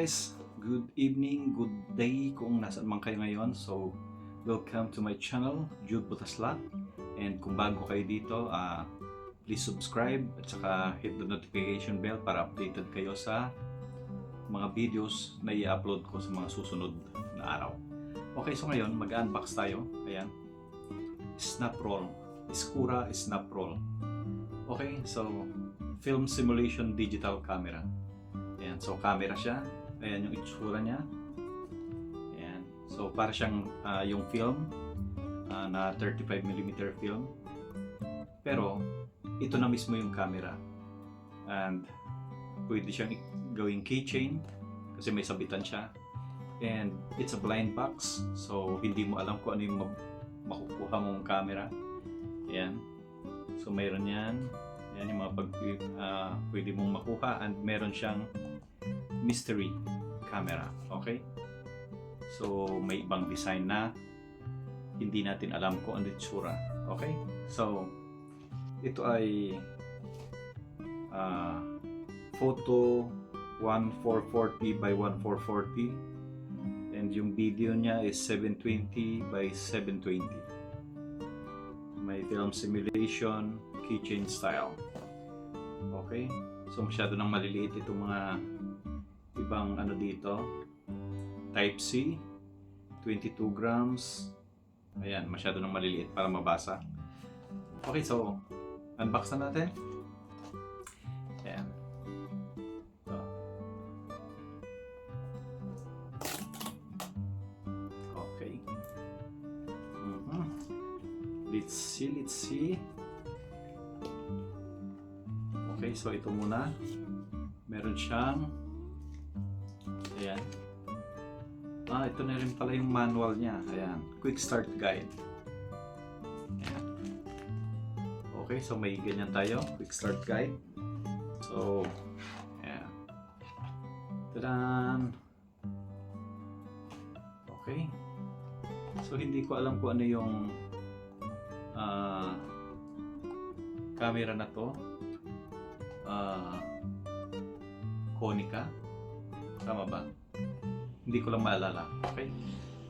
guys, good evening, good day kung nasaan man kayo ngayon. So, welcome to my channel, Jude Butaslat. And kung bago kayo dito, please subscribe at saka hit the notification bell para updated kayo sa mga videos na i-upload ko sa mga susunod na araw. Okay, so ngayon mag-unbox tayo. Ayan, snap roll, Escura snap roll. Okay, so film simulation digital camera. Ayan, so camera siya. Ayan yung itsura niya. Ayan. So para siyang yung film na 35mm film. Pero ito na mismo yung camera. And pwede siyang gawing keychain kasi may sabitan siya. And it's a blind box. So hindi mo alam kung ano yung makukuha mong camera. Ayan. So mayroon yan. Yan yung mga pwede mong makuha, and meron siyang mystery camera. Okay? So may ibang design na hindi natin alam kung ano itsura. Okay? So ito ay photo 1440 by 1440, and yung video niya is 720 by 720. May film simulation keychain style. Okay? So masyado nang maliliit itong mga ibang ano dito. Type C, 22 grams. Ayan, masyado nang maliliit para mabasa. Okay, so unbox na natin. Ayan. So. Okay. Let's see. Okay, so ito muna. Meron siyang ayan. Ito na rin pala yung manual niya. Ayan, quick start guide. Ayan. Okay, so may ganyan tayo, quick start guide. So, ayan. Tadaan! Okay. So hindi ko alam kung ano yung camera na to. Konica, tama ba? Hindi ko lang maalala. Okay,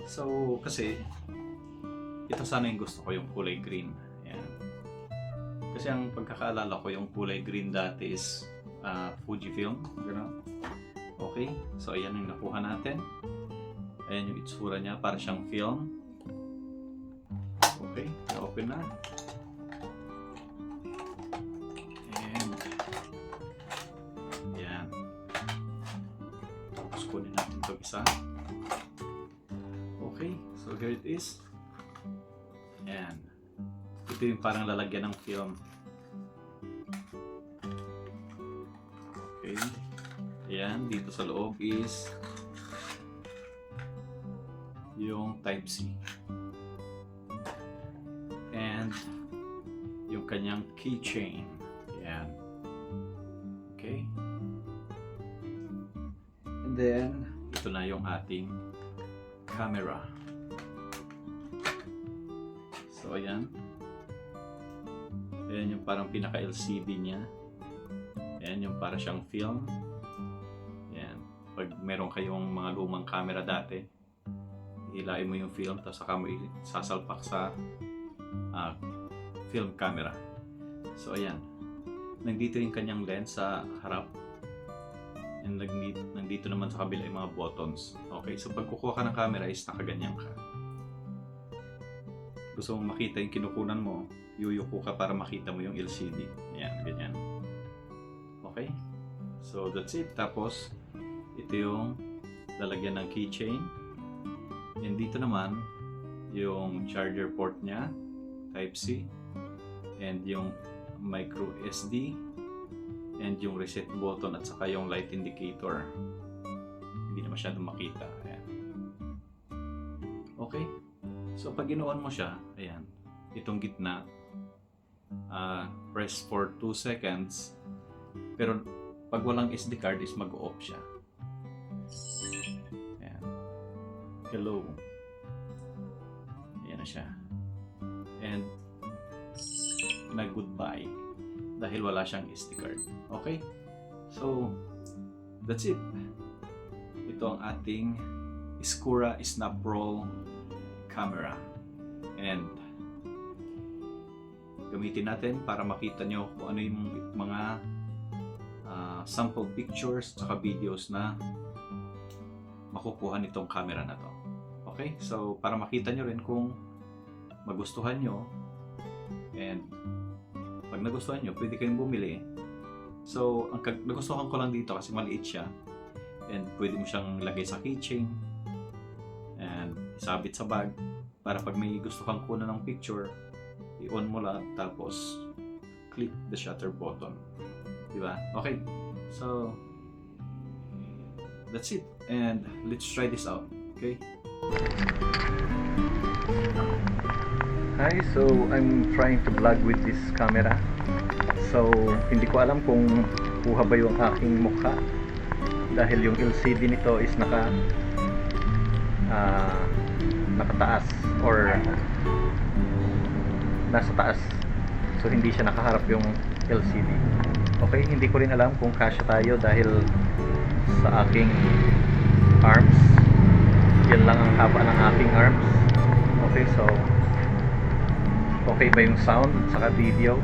so kasi ito sana yung gusto ko, yung kulay green. Ayan. Kasi ang pagkakaalala ko, yung kulay green dati is Fujifilm, gano'n. Okay, so ayan yung nakuha natin. Ayan yung itsura niya, para siyang film. Okay, na-open na. Kunin natin ito isa. Okay, so here it is. Ayan. Ito yung parang lalagyan ng film. Okay. Ayan, dito sa loob is yung Type C. And yung kanyang keychain. Ayan. Okay. And then, ito na yung ating camera. So, ayan. Ayan yung parang pinaka-LCD niya. Ayan yung para siyang film. Ayan. Pag meron kayong mga lumang camera dati, hilain mo yung film, tapos saka mo sasalpak sa film camera. So, ayan. Nandito yung kanyang lens sa harap. And nandito naman sa kabila yung mga buttons. Okay, so pag kukuha ka ng camera is nakaganyan ka. Gusto mong makita yung kinukunan mo, yuyuko ka para makita mo yung LCD. Ayan, ganyan. Okay, so that's it. Tapos, ito yung lalagyan ng keychain. And dito naman, yung charger port niya, Type C. And yung micro SD. And yung reset button at saka yung light indicator. Hindi na masyadong makita. Ayan. Okay. So pag ginoon mo siya, ayan, itong gitna, press for 2 seconds. Pero pag walang SD card is mag-off siya. Ayan. Hello. Ayan na siya. And nag-goodbye. Dahil wala siyang SD card. Okay? So, that's it. ito ang ating Skura Snap-Roll camera. And gamitin natin para makita nyo kung ano yung mga sample pictures at videos na makukuha nitong camera na to. Okay? So, para makita nyo rin kung magustuhan nyo, and pag nagustuhan nyo, pwede kayong bumili. So, ang nagustuhan ko lang dito kasi maliit siya, and pwede mo siyang lagay sa keychain and isabit sa bag para pag may gusto kang kunan ng picture, i-on mo lang tapos click the shutter button. Diba? Okay. So, that's it. And let's try this out. Okay? Hi, so I'm trying to vlog with this camera. So, hindi ko alam kung kuha ba yung aking mukha dahil yung LCD nito is nakataas or nasa taas. So, hindi siya nakaharap yung LCD. Okay, hindi ko rin alam kung kasya tayo dahil sa aking arms. Yan lang ang haba ng aking arms. Okay, so okay ba yung sound saka video?